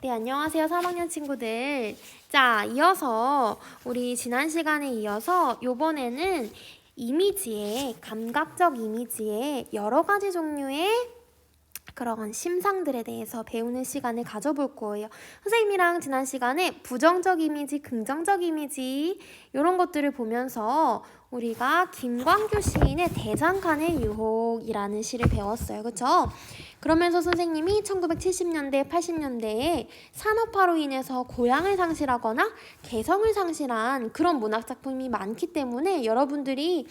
네, 안녕하세요, 3학년 친구들. 자, 이어서 우리 지난 시간에 이어서 요번에는 감각적 이미지의 여러 가지 종류의 그런 심상들에 대해서 배우는 시간을 가져볼 거예요. 선생님이랑 지난 시간에 부정적 이미지, 긍정적 이미지 이런 것들을 보면서 우리가 김광규 시인의 대장간의 유혹이라는 시를 배웠어요. 그쵸? 그러면서 선생님이 1970년대, 80년대에 산업화로 인해서 고향을 상실하거나 개성을 상실한 그런 문학작품이 많기 때문에 여러분들이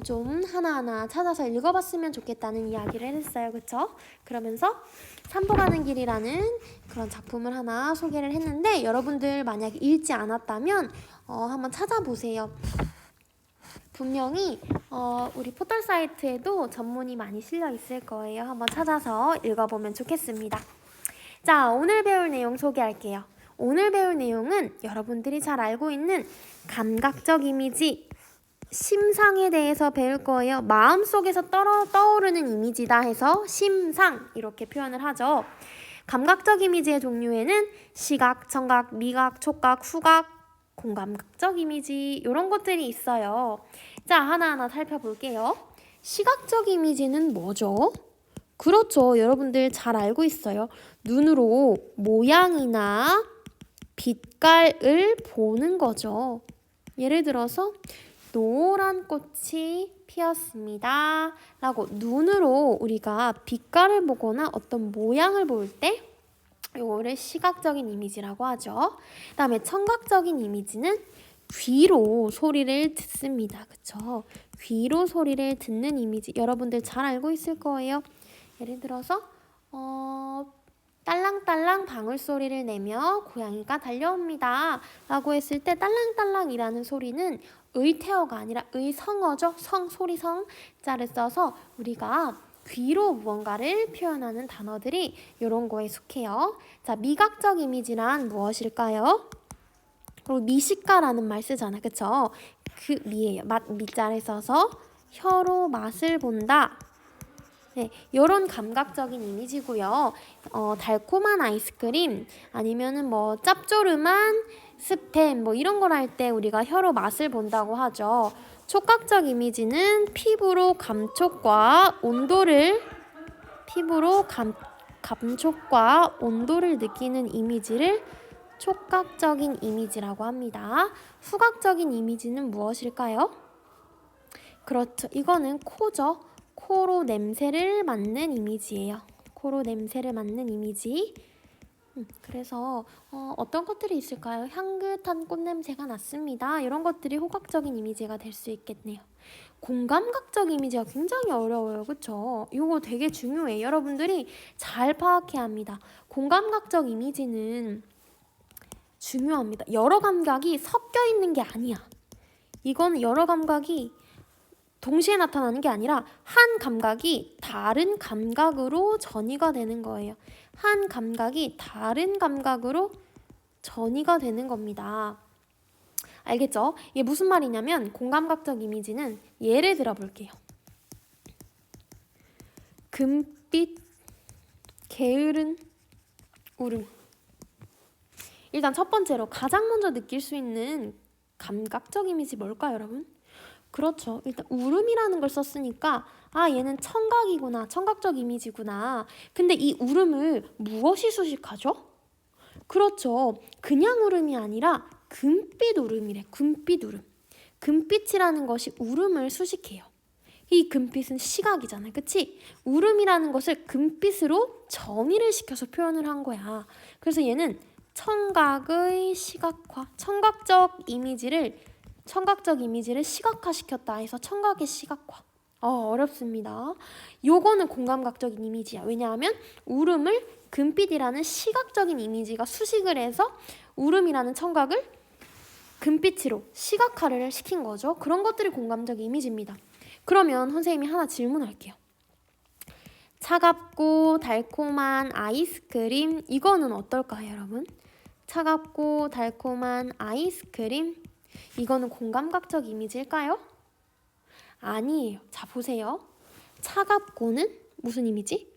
좀 하나하나 찾아서 읽어봤으면 좋겠다는 이야기를 했어요. 그쵸? 그러면서 산보가는 길이라는 그런 작품을 하나 소개를 했는데 여러분들 만약에 읽지 않았다면 한번 찾아보세요. 분명히 우리 포털 사이트에도 전문이 많이 실려 있을 거예요. 한번 찾아서 읽어보면 좋겠습니다. 자, 오늘 배울 내용 소개할게요. 오늘 배울 내용은 여러분들이 잘 알고 있는 감각적 이미지, 심상에 대해서 배울 거예요. 마음속에서 떠오르는 이미지다 해서 심상 이렇게 표현을 하죠. 감각적 이미지의 종류에는 시각, 청각, 미각, 촉각, 후각, 공감각적 이미지 이런 것들이 있어요. 자, 하나하나 살펴볼게요. 시각적 이미지는 뭐죠? 그렇죠. 여러분들 잘 알고 있어요. 눈으로 모양이나 빛깔을 보는 거죠. 예를 들어서 노란 꽃이 피었습니다 라고 눈으로 우리가 빛깔을 보거나 어떤 모양을 볼 때 이거를 시각적인 이미지라고 하죠. 그 다음에 청각적인 이미지는 귀로 소리를 듣습니다. 그쵸? 귀로 소리를 듣는 이미지 여러분들 잘 알고 있을 거예요. 예를 들어서 딸랑딸랑 방울소리를 내며 고양이가 달려옵니다 라고 했을 때 딸랑딸랑이라는 소리는 의태어가 아니라 의성어죠. 소리성 자를 써서 우리가 귀로 무언가를 표현하는 단어들이 이런 거에 속해요. 자, 미각적 이미지란 무엇일까요? 그리고 미식가라는 말 쓰잖아. 그쵸? 그 미예요. 미자를 써서 혀로 맛을 본다. 네, 이런 감각적인 이미지고요. 달콤한 아이스크림 아니면은 뭐 짭조름한 스팸 이런 걸 할 때 우리가 혀로 맛을 본다고 하죠. 촉각적 이미지는 피부로 감촉과 온도를 느끼는 이미지를 촉각적인 이미지라고 합니다. 후각적인 이미지는 무엇일까요? 그렇죠. 이거는 코죠. 코로 냄새를 맡는 이미지예요. 코로 냄새를 맡는 이미지. 그래서 어떤 것들이 있을까요? 향긋한 꽃냄새가 났습니다. 이런 것들이 후각적인 이미지가 될 수 있겠네요. 공감각적 이미지가 굉장히 어려워요. 그쵸? 이거 되게 중요해요. 여러분들이 잘 파악해야 합니다. 공감각적 이미지는 중요합니다. 여러 감각이 섞여 있는 게 아니야. 이건 여러 감각이 동시에 나타나는 게 아니라 한 감각이 다른 감각으로 전이가 되는 거예요. 한 감각이 다른 감각으로 전이가 되는 겁니다. 알겠죠? 이게 무슨 말이냐면 공감각적 이미지는 예를 들어 볼게요. 금빛, 게으른 울음. 일단 첫 번째로 가장 먼저 느낄 수 있는 감각적 이미지 뭘까요, 여러분? 그렇죠. 일단 울음이라는 걸 썼으니까 얘는 청각이구나. 청각적 이미지구나. 근데 이 울음을 무엇이 수식하죠? 그렇죠. 그냥 울음이 아니라 금빛 울음이래. 금빛 울음. 금빛이라는 것이 울음을 수식해요. 이 금빛은 시각이잖아요. 그치? 울음이라는 것을 금빛으로 전이를 시켜서 표현을 한 거야. 그래서 얘는 청각의 시각화. 청각적 이미지를 시각화시켰다 해서 청각의 시각화. 어렵습니다. 요거는 공감각적인 이미지야. 왜냐하면 울음을 금빛이라는 시각적인 이미지가 수식을 해서 울음이라는 청각을 금빛으로 시각화를 시킨 거죠. 그런 것들이 공감적 이미지입니다. 그러면 선생님이 하나 질문할게요. 차갑고 달콤한 아이스크림 이거는 어떨까요, 여러분? 차갑고 달콤한 아이스크림 이거는 공감각적 이미지일까요? 아니에요. 자, 보세요. 차갑고는 무슨 이미지?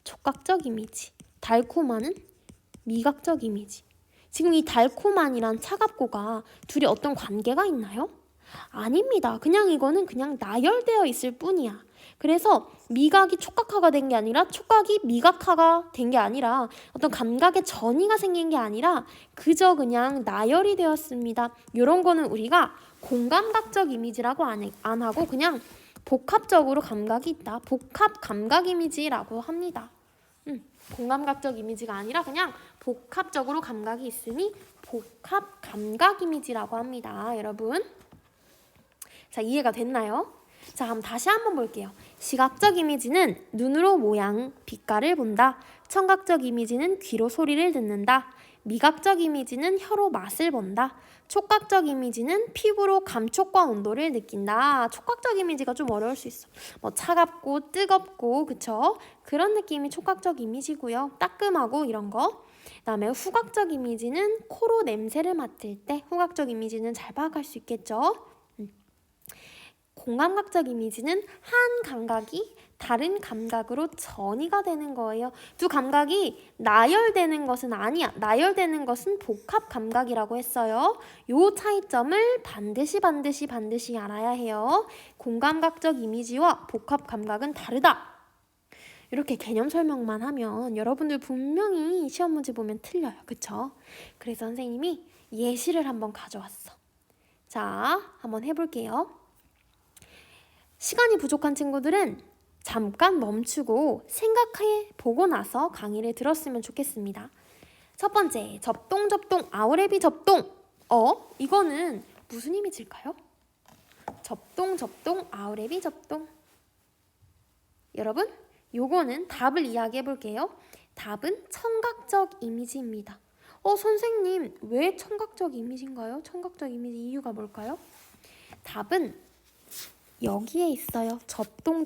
촉각적 이미지. 달콤한은 미각적 이미지. 지금 이 달콤한이란 차갑고가 둘이 어떤 관계가 있나요? 아닙니다. 그냥 이거는 그냥 나열되어 있을 뿐이야. 그래서 미각이 촉각화가 된 게 아니라 촉각이 미각화가 된 게 아니라 어떤 감각의 전이가 생긴 게 아니라 그저 그냥 나열이 되었습니다. 이런 거는 우리가 공감각적 이미지라고 안 하고 그냥 복합적으로 감각이 있다. 복합 감각 이미지라고 합니다. 공감각적 이미지가 아니라 그냥 복합적으로 감각이 있으니 복합 감각 이미지라고 합니다. 여러분. 자, 이해가 됐나요? 자, 그럼 다시 한번 볼게요. 시각적 이미지는 눈으로 모양, 빛깔을 본다. 청각적 이미지는 귀로 소리를 듣는다. 미각적 이미지는 혀로 맛을 본다. 촉각적 이미지는 피부로 감촉과 온도를 느낀다. 촉각적 이미지가 좀 어려울 수 있어. 뭐 차갑고 뜨겁고 그쵸? 그런 느낌이 촉각적 이미지고요. 따끔하고 이런 거. 그다음에 후각적 이미지는 코로 냄새를 맡을 때 후각적 이미지는 잘 파악할 수 있겠죠? 공감각적 이미지는 한 감각이 다른 감각으로 전이가 되는 거예요. 두 감각이 나열되는 것은 아니야. 나열되는 것은 복합 감각이라고 했어요. 요 차이점을 반드시 알아야 해요. 공감각적 이미지와 복합 감각은 다르다. 이렇게 개념 설명만 하면 여러분들 분명히 시험 문제 보면 틀려요. 그쵸? 그래서 선생님이 예시를 한번 가져왔어. 자, 한번 해볼게요. 시간이 부족한 친구들은 잠깐 멈추고 생각해 보고 나서 강의를 들었으면 좋겠습니다. 첫 번째, 접동, 아우레비 접동. 이거는 무슨 이미지일까요? 접동, 아우레비 접동. 여러분, 요거는 답을 이야기해 볼게요. 답은 청각적 이미지입니다. 선생님, 왜 청각적 이미지인가요? 청각적 이미지 이유가 뭘까요? 답은 여기에 있어요. 접동,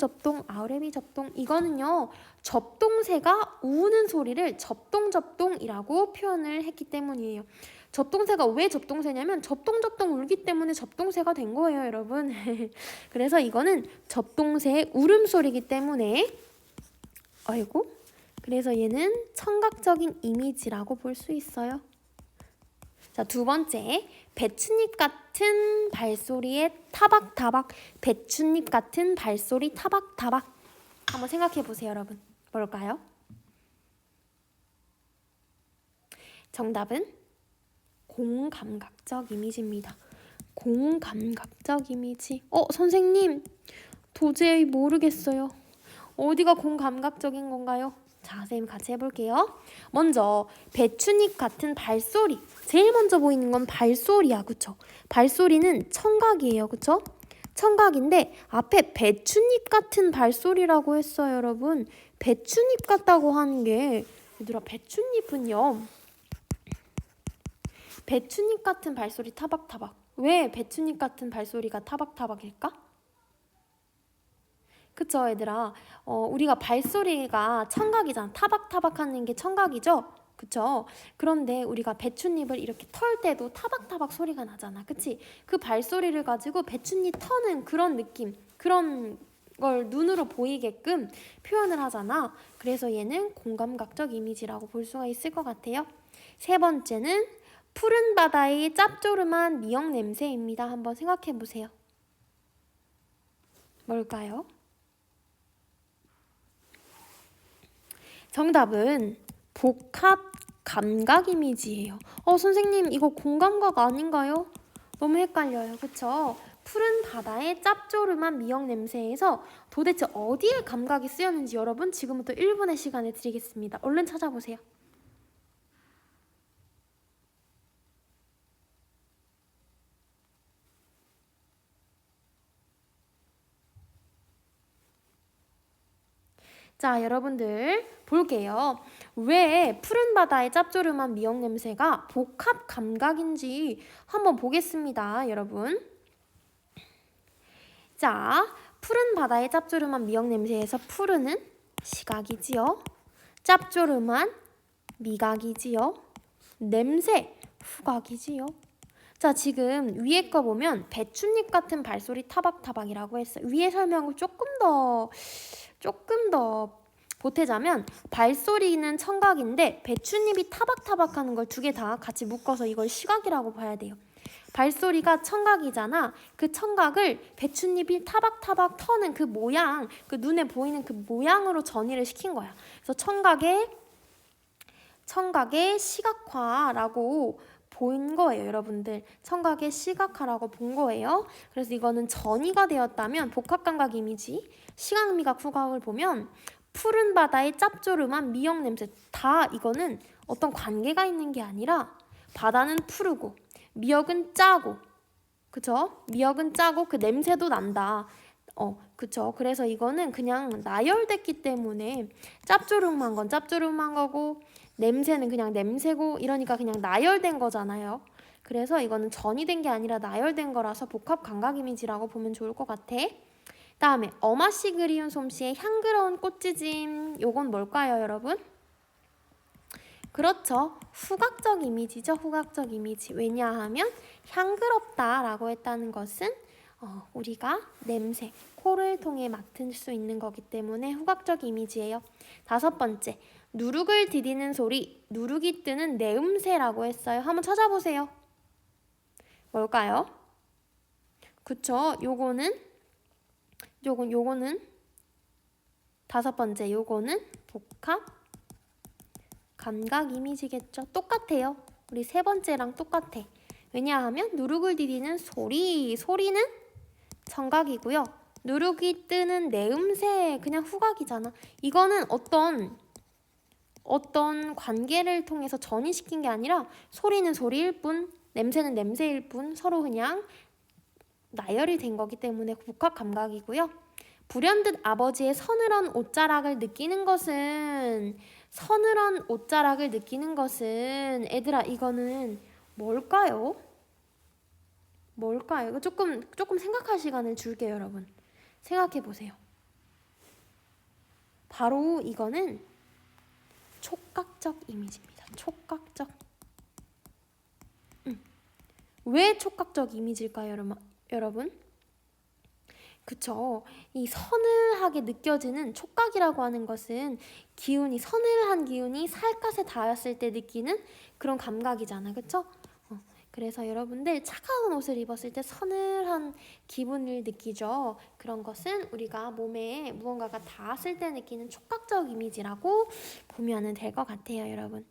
아우레비 접동. 이거는요, 접동새가 우는 소리를 접동이라고 표현을 했기 때문이에요. 접동새가 왜 접동새냐면 접동 울기 때문에 접동새가 된 거예요, 여러분. 그래서 이거는 접동새의 울음소리이기 때문에 그래서 얘는 청각적인 이미지라고 볼 수 있어요. 자, 두 번째, 배춧잎 같은 발소리에 타박타박. 배춧잎 같은 발소리 타박타박. 한번 생각해 보세요, 여러분. 뭘까요? 정답은 공감각적 이미지입니다. 공감각적 이미지. 선생님, 도저히 모르겠어요. 어디가 공감각적인 건가요? 자, 선생님 같이 해볼게요. 먼저 배춧잎 같은 발소리. 제일 먼저 보이는 건 발소리야, 그쵸? 발소리는 청각이에요, 그쵸? 청각인데 앞에 배춧잎 같은 발소리라고 했어요, 여러분. 배춧잎 같다고 하는 게 얘들아, 배춧잎은요. 배춧잎 같은 발소리 타박타박. 왜 배춧잎 같은 발소리가 타박타박일까? 그쵸, 얘들아. 우리가 발소리가 청각이잖아. 타박타박 하는 게 청각이죠? 그쵸? 그런데 우리가 배춧잎을 이렇게 털 때도 타박타박 소리가 나잖아. 그치? 그 발소리를 가지고 배춧잎 터는 그런 느낌, 그런 걸 눈으로 보이게끔 표현을 하잖아. 그래서 얘는 공감각적 이미지라고 볼 수가 있을 것 같아요. 세 번째는 푸른 바다의 짭조름한 미역 냄새입니다. 한번 생각해 보세요. 뭘까요? 정답은 복합 감각 이미지예요. 선생님, 이거 공감각 아닌가요? 너무 헷갈려요. 그쵸? 푸른 바다의 짭조름한 미역 냄새에서 도대체 어디에 감각이 쓰였는지 여러분 지금부터 1분의 시간을 드리겠습니다. 얼른 찾아보세요. 자, 여러분들 볼게요. 왜 푸른 바다의 짭조름한 미역 냄새가 복합 감각인지 한번 보겠습니다, 여러분. 자, 푸른 바다의 짭조름한 미역 냄새에서 푸른은 시각이지요. 짭조름한 미각이지요. 냄새 후각이지요. 자, 지금 위에 거 보면 배춧잎 같은 발소리 타박타박이라고 했어요. 위에 설명을 조금 더 보태자면 발소리는 청각인데 배춧잎이 타박타박하는 걸 두 개 다 같이 묶어서 이걸 시각이라고 봐야 돼요. 발소리가 청각이잖아. 그 청각을 배춧잎이 타박타박 터는 그 모양, 그 눈에 보이는 그 모양으로 전이를 시킨 거야. 그래서 청각의 시각화라고 본 거예요, 여러분들. 청각의 시각화라고 본 거예요. 그래서 이거는 전이가 되었다면 복합감각 이미지, 시각, 미각, 후각을 보면 푸른 바다의 짭조름한 미역 냄새, 다 이거는 어떤 관계가 있는 게 아니라 바다는 푸르고 미역은 짜고, 그쵸? 미역은 짜고 그 냄새도 난다. 그쵸? 그래서 이거는 그냥 나열됐기 때문에 짭조름한 건 짭조름한 거고 냄새는 그냥 냄새고 이러니까 그냥 나열된 거잖아요. 그래서 이거는 전이된 게 아니라 나열된 거라서 복합 감각 이미지라고 보면 좋을 것 같아. 다음에 어마씨 그리운 솜씨의 향그러운 꽃지짐. 요건 뭘까요, 여러분? 그렇죠. 후각적 이미지죠. 후각적 이미지. 왜냐하면 향그럽다라고 했다는 것은 우리가 냄새, 코를 통해 맡을 수 있는 거기 때문에 후각적 이미지예요. 다섯 번째, 누룩을 디디는 소리, 누룩이 뜨는 내음새라고 했어요. 한번 찾아보세요. 뭘까요? 그쵸? 요거는 다섯 번째, 요거는 복합 감각 이미지겠죠. 똑같아요. 우리 세 번째랑 똑같아. 왜냐하면 누룩을 디디는 소리는 청각이고요. 누룩이 뜨는 내음새, 그냥 후각이잖아. 이거는 어떤 관계를 통해서 전이시킨 게 아니라 소리는 소리일 뿐, 냄새는 냄새일 뿐, 서로 그냥 나열이 된 거기 때문에 복합 감각이고요. 불현듯 아버지의 서늘한 옷자락을 느끼는 것은 얘들아, 이거는 뭘까요? 이거 조금 생각할 시간을 줄게요, 여러분. 생각해 보세요. 바로 이거는 촉각적 이미지입니다. 촉각적. 왜 촉각적 이미지일까요, 여러분? 그쵸. 이 서늘하게 느껴지는 촉각이라고 하는 것은 서늘한 기운이 살갗에 닿았을 때 느끼는 그런 감각이잖아. 그쵸? 그래서 여러분들 차가운 옷을 입었을 때 서늘한 기분을 느끼죠. 그런 것은 우리가 몸에 무언가가 닿았을 때 느끼는 촉각적 이미지라고 보면 될 것 같아요, 여러분.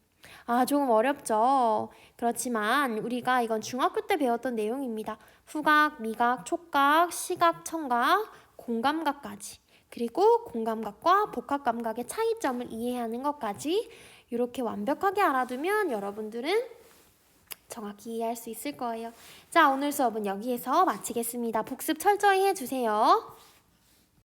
조금 어렵죠. 그렇지만 우리가 이건 중학교 때 배웠던 내용입니다. 후각, 미각, 촉각, 시각, 청각, 공감각까지. 그리고 공감각과 복합감각의 차이점을 이해하는 것까지 이렇게 완벽하게 알아두면 여러분들은 정확히 이해할 수 있을 거예요. 자, 오늘 수업은 여기에서 마치겠습니다. 복습 철저히 해주세요.